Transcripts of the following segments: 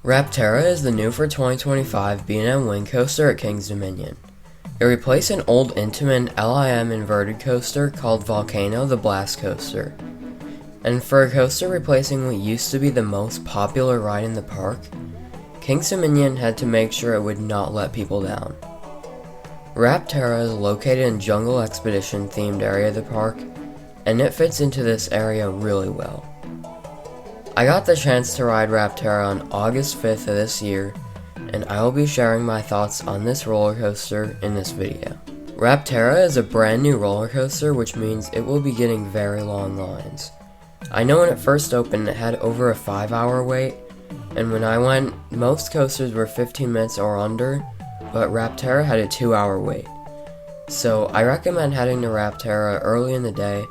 Rapterra is the new for 2025 B&M wing coaster at King's Dominion. It replaced an old Intamin LIM inverted coaster called Volcano the Blast Coaster. And for a coaster replacing what used to be the most popular ride in the park, King's Dominion had to make sure it would not let people down. Rapterra is located in Jungle Expedition themed area of the park, and it fits into this area really well. I got the chance to ride Rapterra on August 5th of this year, and I will be sharing my thoughts on this roller coaster in this video. Rapterra is a brand new roller coaster, which means it will be getting very long lines. I know when it first opened it had over a 5-hour wait, and when I went, most coasters were 15 minutes or under, but Rapterra had a 2-hour wait. So I recommend heading to Rapterra early in the day,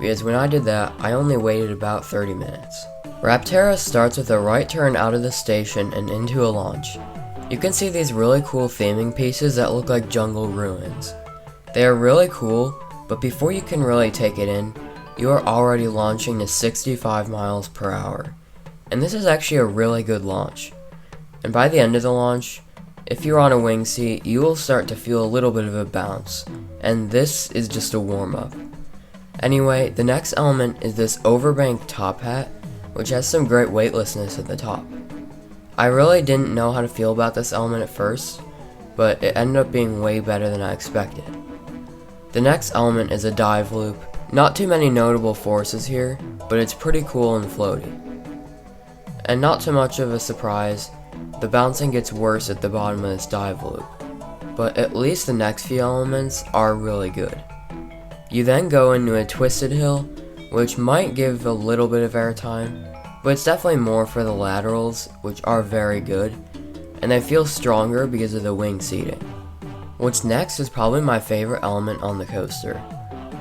because when I did that, I only waited about 30 minutes. Rapterra starts with a right turn out of the station and into a launch. You can see these really cool theming pieces that look like jungle ruins. They are really cool, but before you can really take it in, you are already launching to 65 miles per hour. And this is actually a really good launch. And by the end of the launch, if you're on a wing seat, you will start to feel a little bit of a bounce, and this is just a warm-up. Anyway, the next element is this overbank top hat, which has some great weightlessness at the top. I really didn't know how to feel about this element at first, but it ended up being way better than I expected. The next element is a dive loop. Not too many notable forces here, but it's pretty cool and floaty. And not too much of a surprise, the bouncing gets worse at the bottom of this dive loop, but at least the next few elements are really good. You then go into a twisted hill, which might give a little bit of airtime, but it's definitely more for the laterals, which are very good, and they feel stronger because of the wing seating. What's next is probably my favorite element on the coaster,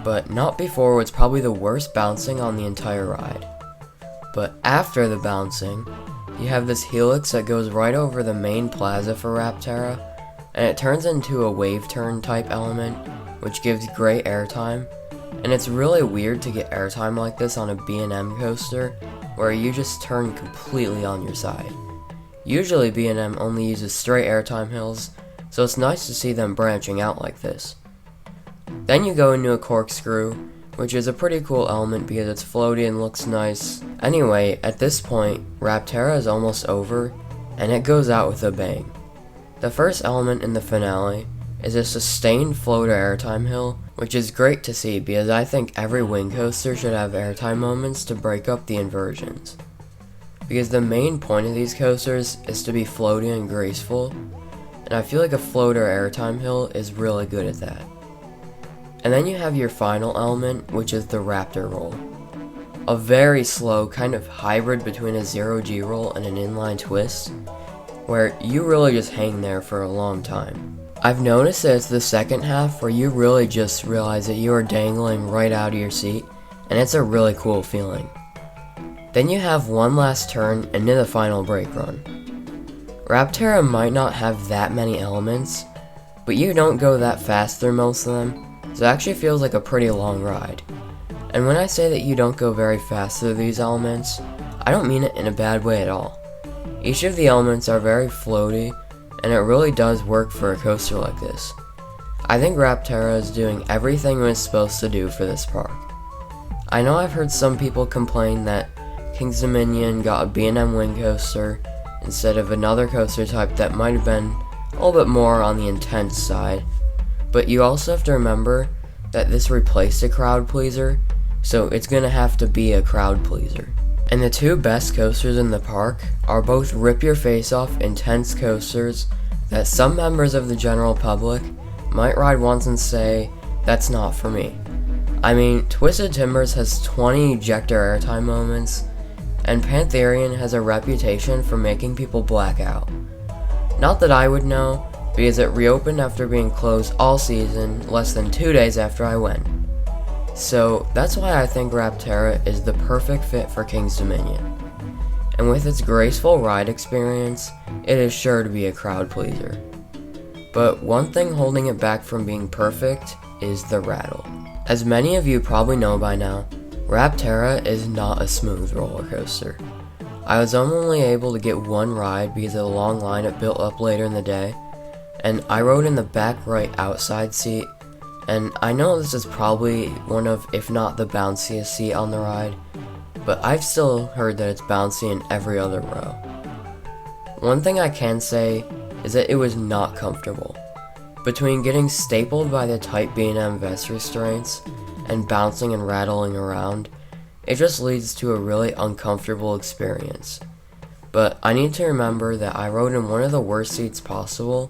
but not before what's probably the worst bouncing on the entire ride. But after the bouncing, you have this helix that goes right over the main plaza for Rapterra, and it turns into a wave turn type element, which gives great airtime. And it's really weird to get airtime like this on a B&M coaster, where you just turn completely on your side. Usually B&M only uses straight airtime hills, so it's nice to see them branching out like this. Then you go into a corkscrew, which is a pretty cool element because it's floaty and looks nice. Anyway, at this point, Rapterra is almost over, and it goes out with a bang. The first element in the finale is a sustained floater airtime hill, which is great to see because I think every wing coaster should have airtime moments to break up the inversions. Because the main point of these coasters is to be floaty and graceful, and I feel like a floater airtime hill is really good at that. And then you have your final element, which is the Raptor roll. A very slow kind of hybrid between a 0G roll and an inline twist, where you really just hang there for a long time. I've noticed that it's the second half where you really just realize that you are dangling right out of your seat, and it's a really cool feeling. Then you have one last turn into the final brake run. Rapterra might not have that many elements, but you don't go that fast through most of them, so it actually feels like a pretty long ride. And when I say that you don't go very fast through these elements, I don't mean it in a bad way at all. Each of the elements are very floaty, and it really does work for a coaster like this. I think Rapterra is doing everything it was supposed to do for this park. I know I've heard some people complain that King's Dominion got a B&M wing coaster instead of another coaster type that might have been a little bit more on the intense side, but you also have to remember that this replaced a crowd pleaser, so it's gonna have to be a crowd pleaser. And the two best coasters in the park are both rip your face off intense coasters that some members of the general public might ride once and say, that's not for me. I mean, Twisted Timbers has 20 ejector airtime moments, and Pantherian has a reputation for making people black out. Not that I would know, because it reopened after being closed all season less than 2 days after I went. So that's why I think Rapterra is the perfect fit for King's Dominion. And with its graceful ride experience, it is sure to be a crowd pleaser. But one thing holding it back from being perfect is the rattle. As many of you probably know by now, Rapterra is not a smooth roller coaster. I was only able to get one ride because of the long line it built up later in the day, and I rode in the back right outside seat, and I know this is probably one of, if not the bounciest seat on the ride, but I've still heard that it's bouncy in every other row. One thing I can say is that it was not comfortable. Between getting stapled by the tight B&M vest restraints and bouncing and rattling around, it just leads to a really uncomfortable experience. But I need to remember that I rode in one of the worst seats possible,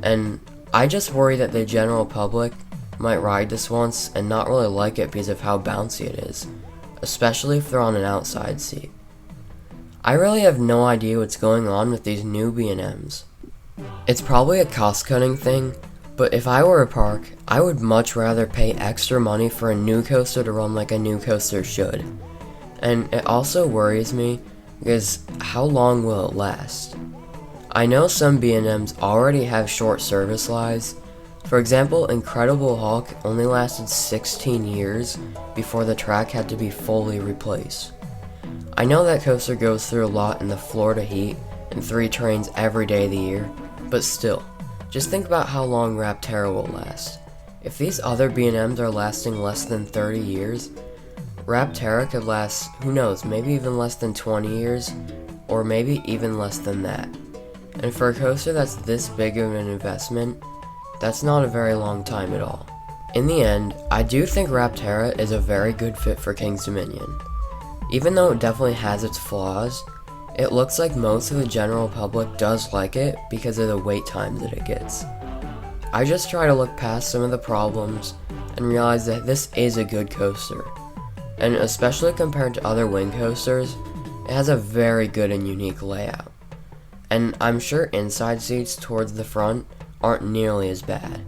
and I just worry that the general public might ride this once and not really like it because of how bouncy it is, especially if they're on an outside seat. I really have no idea what's going on with these new B&Ms. It's probably a cost-cutting thing, but if I were a park, I would much rather pay extra money for a new coaster to run like a new coaster should. And it also worries me because how long will it last? I know some B&Ms already have short service lives. For example, Incredible Hulk only lasted 16 years before the track had to be fully replaced. I know that coaster goes through a lot in the Florida heat and 3 trains every day of the year, but still, just think about how long Rapterra will last. If these other B&Ms are lasting less than 30 years, Rapterra could last, who knows, maybe even less than 20 years, or maybe even less than that. And for a coaster that's this big of an investment, that's not a very long time at all. In the end, I do think Rapterra is a very good fit for King's Dominion. Even though it definitely has its flaws, it looks like most of the general public does like it because of the wait times that it gets. I just try to look past some of the problems and realize that this is a good coaster. And especially compared to other wing coasters, it has a very good and unique layout. And I'm sure inside seats towards the front aren't nearly as bad,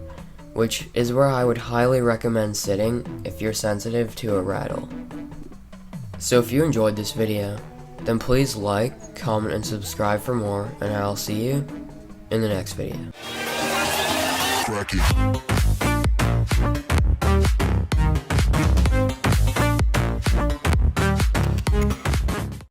which is where I would highly recommend sitting if you're sensitive to a rattle. So if you enjoyed this video, then please like, comment, and subscribe for more, and I'll see you in the next video.